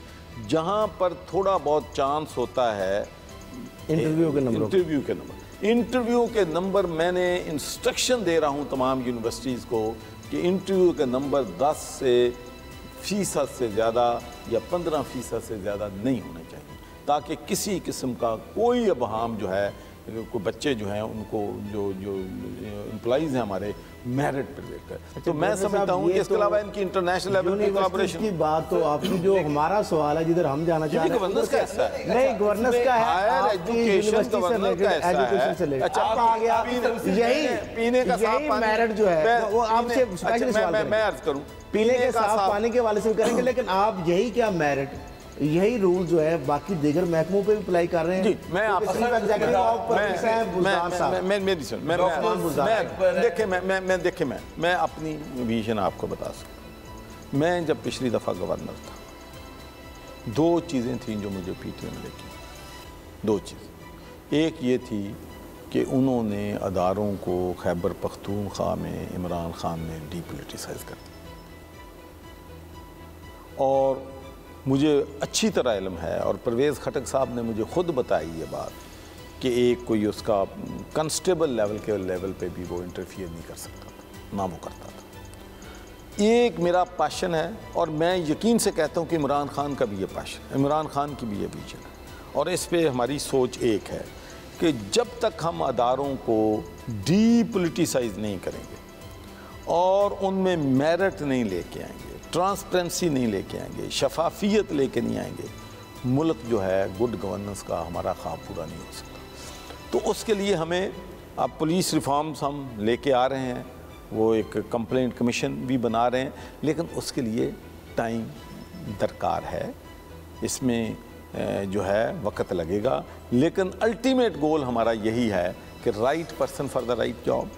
जहाँ पर थोड़ा बहुत चांस होता है इंटरव्यू के नंबर मैंने इंस्ट्रक्शन दे रहा हूँ तमाम यूनिवर्सिटीज़ को कि इंटरव्यू के नंबर 10% से ज़्यादा या 15% से ज़्यादा नहीं होने चाहिए, ताकि किसी किस्म का कोई अबहाम जो है, कोई बच्चे जो हैं उनको जो एम्प्लॉइज़ हैं हमारे मेरिट पर देखकर। तो मैं समझता हूँ कि इसके अलावा इनकी इंटरनेशनल लेवल की कोलैबोरेशन की बात तो आपकी जो हमारा सवाल है जिधर हम जाना चाहते हैं गवर्नेंस का हिस्सा है। नहीं, गवर्नेंस का है, हायर एजुकेशन से लेकर अच्छा अब आ गया यही पीने का साफ पानी मेरिट जो है वो आपसे स्पेशली सवाल मैं अर्ज करूँ पीने के साफ पानी के वाले से करेंगे, लेकिन आप यही क्या मेरिट यही रूल जो है बाकी दीगर महकमों पे भी अप्लाई कर रहे हैं। जी, मैं आप मैं अपनी विजन आपको बता सकता। मैं जब पिछली दफ़ा गवर्नर था 2 चीज़ें थीं जो मुझे पीटीएम ने की। 2 चीज़, एक ये थी कि उन्होंने अदारों को खैबर पख्तूनख्वा में इमरान खान ने डीपोलिटिसाइज कर दिया और मुझे अच्छी तरह इल्म है और परवेज़ खटक साहब ने मुझे ख़ुद बताई ये बात कि एक कोई उसका कांस्टेबल लेवल पे भी वो इंटरफियर नहीं कर सकता था, ना वो करता था। एक मेरा पैशन है और मैं यकीन से कहता हूँ कि इमरान खान का भी ये पैशन, इमरान खान की भी ये विजन है और इस पे हमारी सोच एक है कि जब तक हम अदारों को डीपोलिटिसाइज नहीं करेंगे और उनमें मेरिट नहीं लेके आएंगे, ट्रांसपेरेंसी नहीं लेके आएंगे, शफाफियत लेके नहीं आएंगे, मुल्क जो है गुड गवर्नेंस का हमारा ख्वाब पूरा नहीं हो सकता। तो उसके लिए हमें अब पुलिस रिफॉर्म्स हम लेके आ रहे हैं, वो एक कंप्लेंट कमीशन भी बना रहे हैं, लेकिन उसके लिए टाइम दरकार है, इसमें जो है वक्त लगेगा, लेकिन अल्टीमेट गोल हमारा यही है कि right person for the right job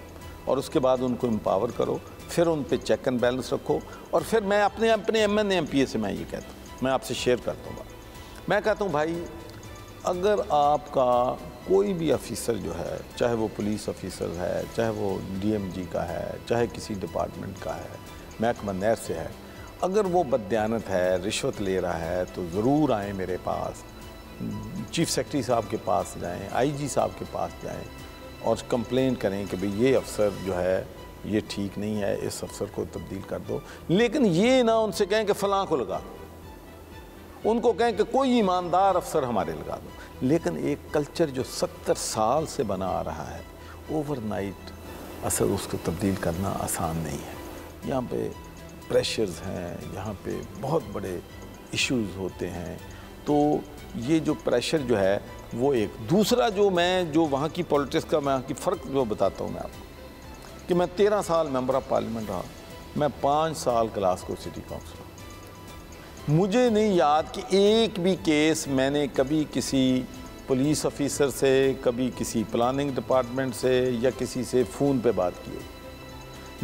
और उसके बाद उनको एम्पावर करो, फिर उन पे चेक एंड बैलेंस रखो। और फिर मैं अपने MN MPA से मैं ये कहता हूँ, मैं आपसे शेयर करता हूँ, मैं कहता हूँ भाई अगर आपका कोई भी ऑफिसर जो है, चाहे वो पुलिस ऑफिसर है, चाहे वो DMG का है, चाहे किसी डिपार्टमेंट का है, महकमा नहर से है, अगर वो बददियानत है, रिश्वत ले रहा है तो ज़रूर आएँ मेरे पास, चीफ सेक्रेटरी साहब के पास जाएँ, IG साहब के पास जाएँ और कंप्लेन करें कि भाई ये अफसर जो है ये ठीक नहीं है, इस अफसर को तब्दील कर दो। लेकिन ये ना उनसे कहें कि फ़लाँ को लगा, उनको कहें कि कोई ईमानदार अफसर हमारे लगा दो। लेकिन एक कल्चर जो 70 साल से बना आ रहा है, ओवरनाइट असर उसको तब्दील करना आसान नहीं है। यहाँ पे प्रेशर्स हैं, यहाँ पे बहुत बड़े इश्यूज़ होते हैं, तो ये जो प्रेशर जो है वो एक। दूसरा जो मैं जो वहाँ की पॉलिटिक्स का मैं की फ़र्क जो बताता हूँ मैं आपको कि मैं 13 साल मेंबर ऑफ पार्लियामेंट रहा, मैं 5 साल ग्लासगो सिटी काउंसिलर। मुझे नहीं याद कि एक भी केस मैंने कभी किसी पुलिस ऑफिसर से, कभी किसी प्लानिंग डिपार्टमेंट से या किसी से फ़ोन पे बात की।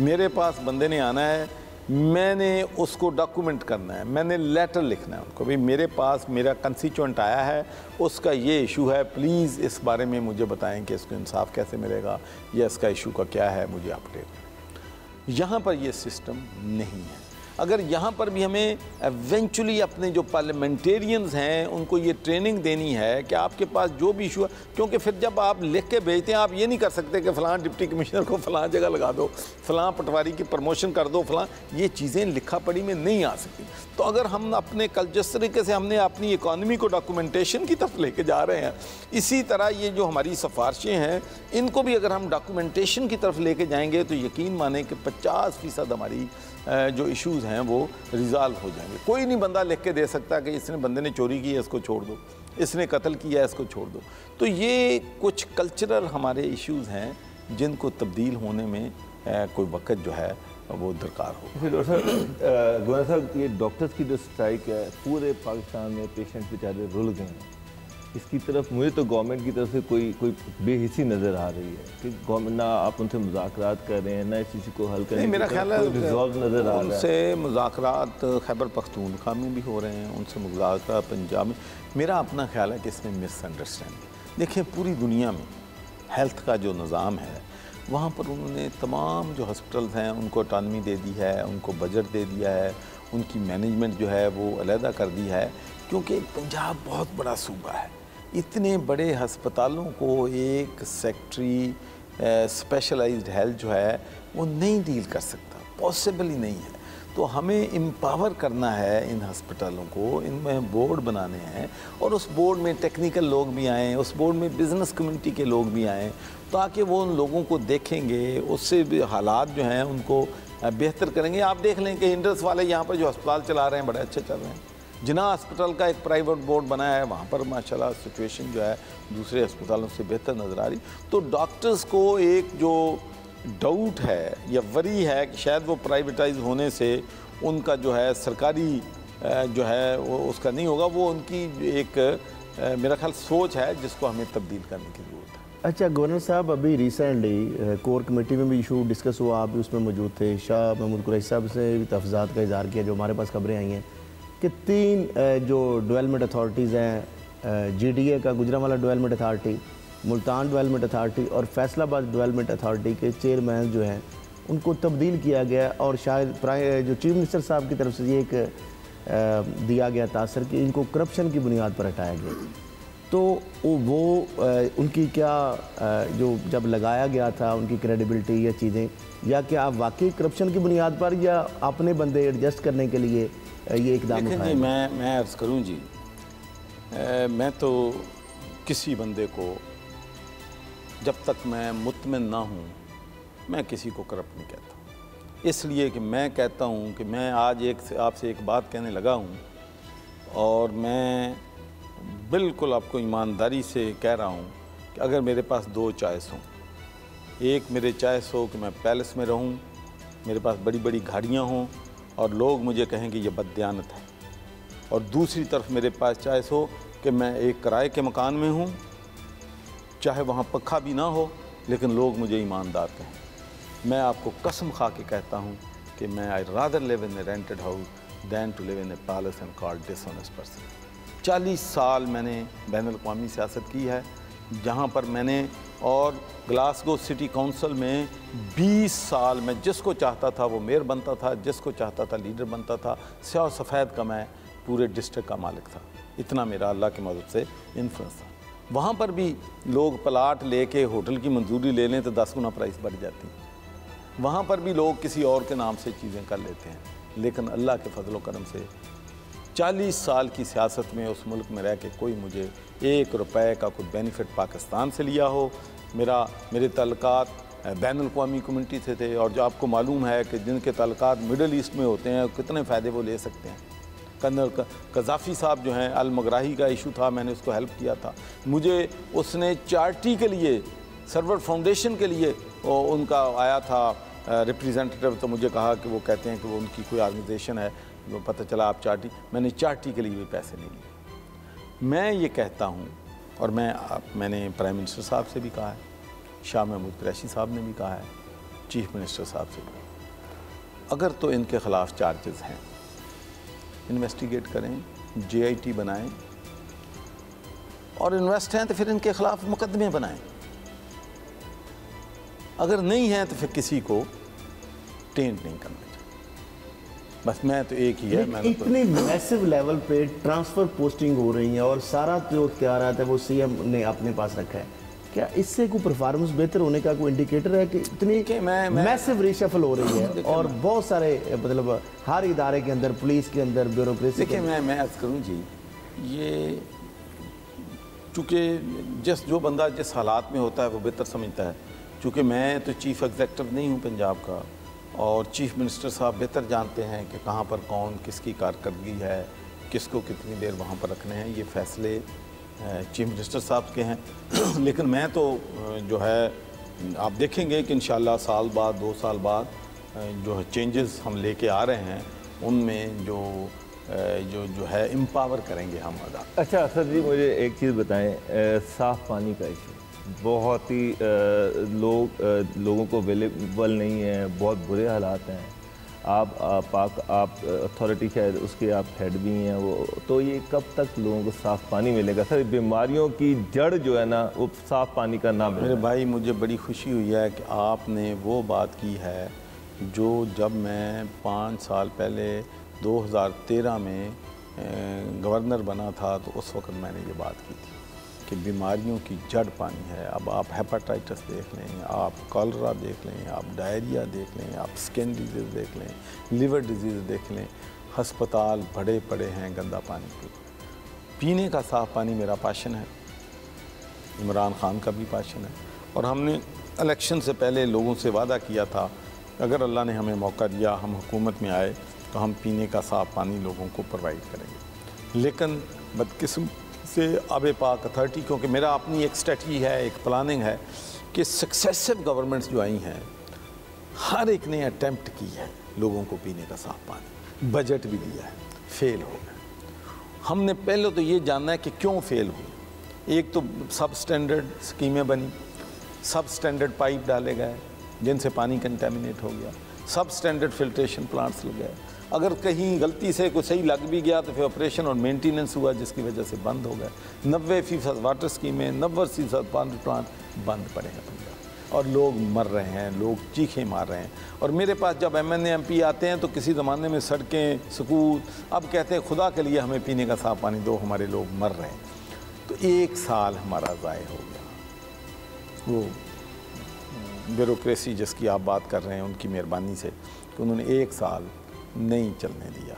मेरे पास बंदे ने आना है मैंने उसको डॉक्यूमेंट करना है, मैंने लेटर लिखना है उनको, भाई मेरे पास मेरा कंस्टिट्यूएंट आया है, उसका ये इशू है, प्लीज़ इस बारे में मुझे बताएं कि इसको इंसाफ कैसे मिलेगा या इसका इशू का क्या है, मुझे अपडेट। यहाँ पर ये सिस्टम नहीं है। अगर यहाँ पर भी हमें एवेंचुअली अपने जो पार्लियामेंटेरियंस हैं उनको ये ट्रेनिंग देनी है कि आपके पास जो भी इशू है, क्योंकि फिर जब आप लिख के भेजते हैं आप ये नहीं कर सकते कि फ़लाँ डिप्टी कमिश्नर को फ़लाँ जगह लगा दो, फ़लाँ पटवारी की प्रमोशन कर दो, फ़लाँ, ये चीज़ें लिखा पढ़ी में नहीं आ सकती। तो अगर हम अपने कल जिस तरीके से हमने अपनी इकॉनमी को डॉक्यूमेंटेशन की तरफ लेके जा रहे हैं, इसी तरह ये जो हमारी सिफारिशें हैं इनको भी अगर हम डॉक्यूमेंटेशन की तरफ लेके जाएंगे तो यकीन माने कि 50% हमारी जो इश्यूज़ हैं वो रिज़ॉल्व हो जाएंगे। कोई नहीं बंदा लिख के दे सकता कि इसने बंदे ने चोरी की है इसको छोड़ दो, इसने कत्ल किया है इसको छोड़ दो। तो ये कुछ कल्चरल हमारे इश्यूज़ हैं जिनको तब्दील होने में कोई वक्त जो है वो दरकार हो। डॉक्टर साहब, गवर्नर साहब, ये डॉक्टर्स की जो स्ट्राइक है पूरे पाकिस्तान में पेशेंट बेचारे रुल गए हैं, इसकी तरफ मुझे तो गवर्नमेंट की तरफ से कोई बेहिसी नज़र आ रही है कि गवर्नमेंट ना आप उनसे मुज़ाकरात कर रहे हैं ना इस इशू को हल करने, मेरा ख्याल है रिजॉल्व नज़र आ रहा है। उनसे मुज़ाकरात खैबर पख्तूनख्वा में भी हो रहे हैं, उनसे मुज़ाकरात पंजाब में। मेरा अपना ख्याल है कि इसमें मिसअंडरस्टैंडिंग। देखिए पूरी दुनिया में हेल्थ का जो निज़ाम है वहाँ पर उन्होंने तमाम जो हॉस्पिटल्स हैं उनको ऑटोनॉमी दे दी है, उनको बजट दे दिया है, उनकी मैनेजमेंट जो है वो अलहदा कर दी है, क्योंकि पंजाब बहुत बड़ा सूबा है। इतने बड़े हस्पतालों को एक सेक्रेटरी स्पेशलाइज्ड हेल्थ जो है वो नहीं डील कर सकता, पॉसिबल ही नहीं है। तो हमें एम्पावर करना है इन हस्पतालों को, इनमें बोर्ड बनाने हैं और उस बोर्ड में टेक्निकल लोग भी आएँ, उस बोर्ड में बिज़नेस कम्युनिटी के लोग भी आएँ, ताकि वो उन लोगों को देखेंगे, उससे भी हालात जो हैं उनको बेहतर करेंगे। आप देख लें कि इंडस वाले यहाँ पर जो अस्पताल चला रहे हैं बड़े अच्छे चल रहे हैं। जिना अस्पताल का एक प्राइवेट बोर्ड बना है, वहाँ पर माशाल्लाह सिचुएशन जो है दूसरे अस्पतालों से बेहतर नज़र आ रही। तो डॉक्टर्स को एक जो डाउट है या वरी है कि शायद वो प्राइवेटाइज होने से उनका जो है सरकारी जो है वो उसका नहीं होगा, वो उनकी एक मेरा ख्याल सोच है जिसको हमें तब्दील करने की ज़रूरत है। अच्छा गवर्नर साहब, अभी रिसेंटली कोर कमेटी में भी इशू डिस्कस हुआ, आप भी उसमें मौजूद थे। शाह महमूद कुरैशी साहब से भी तफज़ात का इज़हार किया, जो हमारे पास खबरें आई हैं कि 3 जो डेवलपमेंट अथॉरिटीज़ हैं, GDA का Gujranwala development authority, Multan development authority और फैसलाबाद डेवलपमेंट अथॉरिटी के चेयरमैन जो हैं उनको तब्दील किया गया और शायद जो चीफ मिनिस्टर साहब की तरफ से ये एक दिया गया तासर कि इनको करप्शन की बुनियाद पर हटाया गया। तो वो उनकी क्या जो जब लगाया गया था उनकी क्रेडिबिलिटी या चीज़ें, या क्या आप वाकई करप्शन की बुनियाद पर या अपने बंदे एडजस्ट करने के लिए ये इकदाम उठाया? जी मैं अर्ज़ करूँ जी, मैं तो किसी बंदे को जब तक मैं मुतमिन ना हूँ मैं किसी को करप्ट नहीं कहता। इसलिए कि मैं कहता हूँ कि मैं आज आपसे एक बात कहने लगा हूँ और मैं बिल्कुल आपको ईमानदारी से कह रहा हूँ कि अगर मेरे पास 2 चॉइस हों, एक मेरे चॉइस हो कि मैं पैलेस में रहूँ, मेरे पास बड़ी बड़ी गाड़ियाँ हों और लोग मुझे कहें कि ये बददियानत है, और दूसरी तरफ मेरे पास चॉइस हो कि मैं एक किराए के मकान में हूँ, चाहे वहाँ पंखा भी ना हो लेकिन लोग मुझे ईमानदार कहें। मैं आपको कसम खा के कहता हूँ कि मैं I rather live in a rented house than to live in a palace and called dishonest person. 40 साल मैंने बैनुल-अक़वामी सियासत की है, जहाँ पर मैंने और ग्लासगो सिटी काउंसिल में 20 साल में जिसको चाहता था वो मेयर बनता था, जिसको चाहता था लीडर बनता था। स्याह सफ़ेद का मैं पूरे डिस्ट्रिक्ट का मालिक था, इतना मेरा अल्लाह की मदद से इन्फ्लुएंस था। वहाँ पर भी लोग प्लाट लेके होटल की मंजूरी ले लें तो 10 गुना प्राइस बढ़ जाती है। वहाँ पर भी लोग किसी और के नाम से चीज़ें कर लेते हैं, लेकिन अल्लाह के फजल करम से 40 साल की सियासत में उस मुल्क में रह के कोई मुझे 1 रुपए का कोई बेनिफिट पाकिस्तान से लिया हो। मेरे ताल्लुकात बैनुल-अक़वामी कम्युनिटी से थे, और जो आपको मालूम है कि जिनके ताल्लुकात मिडल ईस्ट में होते हैं कितने फ़ायदे वो ले सकते हैं। कर्नल कज़ाफ़ी साहब जो हैं, अल-मगराही का इशू था, मैंने उसको हेल्प किया था। मुझे उसने चार्टी के लिए, सर्वर फाउंडेशन के लिए उनका आया था रिप्रेजेंटेटिव, तो मुझे कहा कि वो कहते हैं कि वो उनकी कोई ऑर्गेनाइजेशन है, वो पता चला आप चार्टी, मैंने चार्टी के लिए भी पैसे नहीं लिए। मैं ये कहता हूँ, और मैंने प्राइम मिनिस्टर साहब से भी कहा है, शाह महमूद कुरैशी साहब ने भी कहा है, चीफ मिनिस्टर साहब से भी, अगर तो इनके ख़िलाफ़ चार्जेस हैं, इन्वेस्टिगेट करें, JIT बनाएं, और इन्वेस्ट हैं तो फिर इनके ख़िलाफ़ मुकदमे बनाएं। अगर नहीं है तो फिर किसी को टेंट नहीं करना चाहिए। बस मैं तो एक ही है, मैंने इतने मैसिव लेवल पे ट्रांसफ़र पोस्टिंग हो रही है और सारा जो इख्तियारात है वो CM ने अपने पास रखा है, क्या इससे कोई परफॉर्मेंस बेहतर होने का कोई इंडिकेटर है कि इतनी मैसिव रिशफल हो रही है और बहुत सारे मतलब हर इदारे के अंदर, पुलिस के अंदर, ब्यूरोक्रेसी? देखिए मैं अर्ज़ करूँ जी, ये चूँकि जो बंदा जिस हालात में होता है वो बेहतर समझता है। चूँकि मैं तो चीफ़ एग्जेक्टिव नहीं हूँ पंजाब का, और चीफ़ मिनिस्टर साहब बेहतर जानते हैं कि कहाँ पर कौन किसकी कारकर्दगी है, किसको कितनी देर वहाँ पर रखने हैं, ये फ़ैसले चीफ मिनिस्टर साहब के हैं। लेकिन मैं तो जो है आप देखेंगे कि इंशाल्लाह साल बाद 2 साल बाद जो चेंजेस हम लेके आ रहे हैं उनमें जो है एम्पावर करेंगे हम अदा। अच्छा सर जी, मुझे एक चीज़ बताएं, साफ़ पानी का इशू बहुत ही लोगों को अवेलेबल नहीं है, बहुत बुरे हालात हैं। आप अथॉरिटी शायद उसके आप हेड भी हैं, वो तो ये कब तक लोगों को साफ़ पानी मिलेगा? सर बीमारियों की जड़ जो है ना वो साफ़ पानी का नाम है। मेरे भाई, मुझे बड़ी खुशी हुई है कि आपने वो बात की है जो जब मैं 5 साल पहले 2013 में गवर्नर बना था तो उस वक्त मैंने ये बात की थी कि बीमारियों की जड़ पानी है। अब आप हेपेटाइटिस देख लें, आप कॉलरा देख लें, आप डायरिया देख लें, आप स्किन डिजीज़ देख लें, लिवर डिजीज़ देख लें, हस्पताल बड़े पड़े हैं गंदा पानी पे। पीने का साफ़ पानी मेरा पैशन है, इमरान खान का भी पैशन है, और हमने इलेक्शन से पहले लोगों से वादा किया था अगर अल्लाह ने हमें मौका दिया, हम हुकूमत में आए तो हम पीने का साफ़ पानी लोगों को प्रोवाइड करेंगे। लेकिन बदकिस्मती से आबे पाक अथॉरिटी, क्योंकि मेरा अपनी एक स्ट्रेटजी है, एक प्लानिंग है कि सक्सेसिव गवर्नमेंट्स जो आई हैं हर एक ने अटेम्प्ट की है लोगों को पीने का साफ़ पानी, बजट भी दिया है, फेल हो गए। हमने पहले तो ये जानना है कि क्यों फेल हुई। एक तो सब स्टैंडर्ड स्कीमें बनी, सब स्टैंडर्ड पाइप डाले गए जिनसे पानी कंटेमिनेट हो गया, सब स्टैंडर्ड फिल्ट्रेशन प्लांट्स लग गए। अगर कहीं गलती से कोई सही लग भी गया तो फिर ऑपरेशन और मेंटेनेंस हुआ जिसकी वजह से बंद हो गए। 90% वाटर स्कीमें, 90% पानी प्लांट बंद पड़े हैं पंजाब, और लोग मर रहे हैं, लोग चीखें मार रहे हैं। और मेरे पास जब MNA MP आते हैं तो किसी ज़माने में सड़कें, स्कूल, अब कहते हैं खुदा के लिए हमें पीने का साफ़ पानी दो, हमारे लोग मर रहे हैं। तो 1 साल हमारा ज़ाय हो गया। वो ब्यूरोक्रेसी जिसकी आप बात कर रहे हैं उनकी मेहरबानी से कि उन्होंने 1 साल नहीं चलने दिया।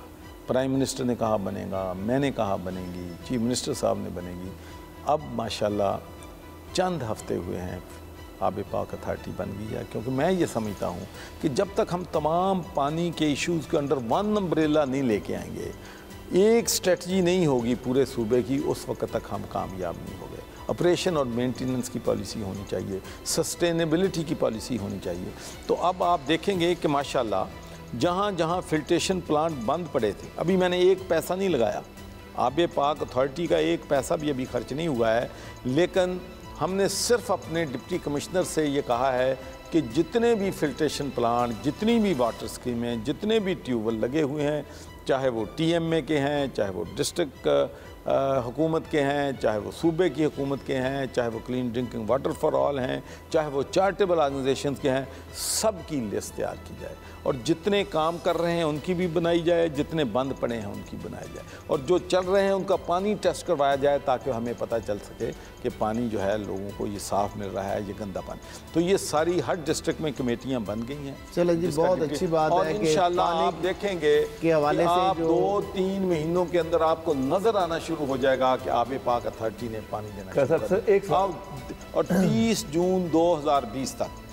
प्राइम मिनिस्टर ने कहा बनेगा, मैंने कहा बनेगी, चीफ मिनिस्टर साहब ने बनेगी। अब माशाल्लाह चंद हफ्ते हुए हैं आबे पाक अथॉरिटी बन गई है, क्योंकि मैं ये समझता हूँ कि जब तक हम तमाम पानी के इश्यूज़ के अंडर वन अम्ब्रेला नहीं लेके आएंगे, एक स्ट्रेटजी नहीं होगी पूरे सूबे की, उस वक्त तक हम कामयाब नहीं होंगे। ऑपरेशन और मेंटेनेंस की पॉलिसी होनी चाहिए, सस्टेनेबिलिटी की पॉलिसी होनी चाहिए। तो अब आप देखेंगे कि माशाल्लाह जहाँ जहाँ फिल्ट्रेशन प्लांट बंद पड़े थे, अभी मैंने 1 पैसा नहीं लगाया, आबे पाक अथॉरिटी का 1 पैसा भी अभी खर्च नहीं हुआ है, लेकिन हमने सिर्फ अपने डिप्टी कमिश्नर से ये कहा है कि जितने भी फिल्ट्रेशन प्लांट, जितनी भी वाटर स्कीमें, जितने भी ट्यूबवेल लगे हुए हैं, चाहे वो TMA के हैं, चाहे वो डिस्ट्रिक्ट हुकूमत के हैं, चाहे वो सूबे की हुकूमत के हैं, चाहे वो clean drinking water for all हैं, चाहे वो चैरिटेबल ऑर्गेनाइजेशन के हैं, सब की लिस्ट तैयार की जाए और जितने काम कर रहे हैं उनकी भी बनाई जाए, जितने बंद पड़े हैं उनकी बनाई जाए, और जो चल रहे हैं उनका पानी टेस्ट करवाया जाए ताकि हमें पता चल सके कि पानी जो है लोगों को ये साफ़ मिल रहा है, ये गंदा पानी। तो ये सारी हर डिस्ट्रिक्ट में कमेटियाँ बन गई हैं। चलो जी, बहुत अच्छी बात है कि इंशाल्लाह आप देखेंगे कि हवाले से आप 2-3 महीनों के अंदर आपको नजर आना शुरू हो जाएगा कि आबे पाक अथॉरिटी ने पानी देना शुरू और 30 जून 2020 तक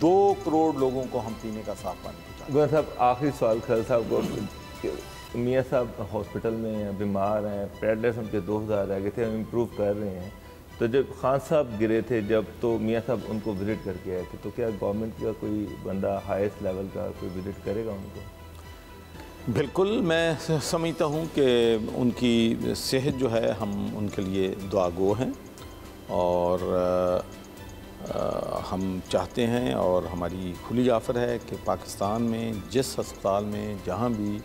2 करोड़ लोगों को हम पीने का साफ पानी पहुंचा। साहब आखिरी सवाल खैर साहब को, मियाँ साहब हॉस्पिटल में हैं, बीमार हैं, प्लेटलेट्स उनके 2000 रह गए थे, हम इम्प्रूव कर रहे हैं। तो जब खान साहब गिरे थे जब, तो मियाँ साहब उनको विजिट करके आए थे, तो क्या गवर्नमेंट का कोई बंदा हाईएस्ट लेवल का कोई विजिट करेगा उनको? बिल्कुल, मैं समझता हूँ कि उनकी सेहत जो है, हम उनके लिए दुआगो हैं, और हम चाहते हैं और हमारी खुली ऑफ़र है कि पाकिस्तान में जिस अस्पताल में जहाँ भी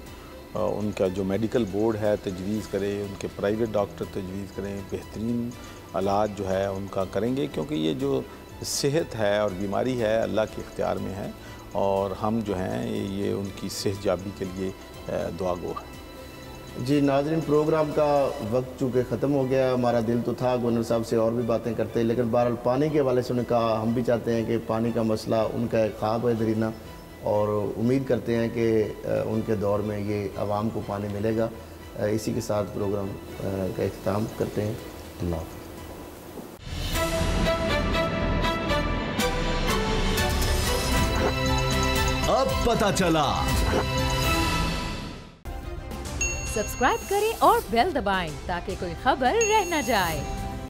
उनका जो मेडिकल बोर्ड है तजवीज़ करे, उनके प्राइवेट डॉक्टर तजवीज़ करें, बेहतरीन इलाज जो है उनका करेंगे, क्योंकि ये जो सेहत है और बीमारी है अल्लाह के इख्तियार में है और हम जो हैं ये उनकी सेहतयाबी के लिए दुआ गो है। जी नाज़रीन, प्रोग्राम का वक्त चूँकि ख़त्म हो गया, हमारा दिल तो था गवर्नर साहब से और भी बातें करते हैं, लेकिन बहरहाल पानी के हवाले से उन्होंने कहा हम भी चाहते हैं कि पानी का मसला उनका एक ख्वाब है दरीना, और उम्मीद करते हैं कि उनके दौर में ये आवाम को पानी मिलेगा। इसी के साथ प्रोग्राम का इख्तिताम करते हैं। अल्लाह हाफ़िज़। अब पता चला। सब्सक्राइब करें और बेल दबाएं ताकि कोई खबर रह न जाए।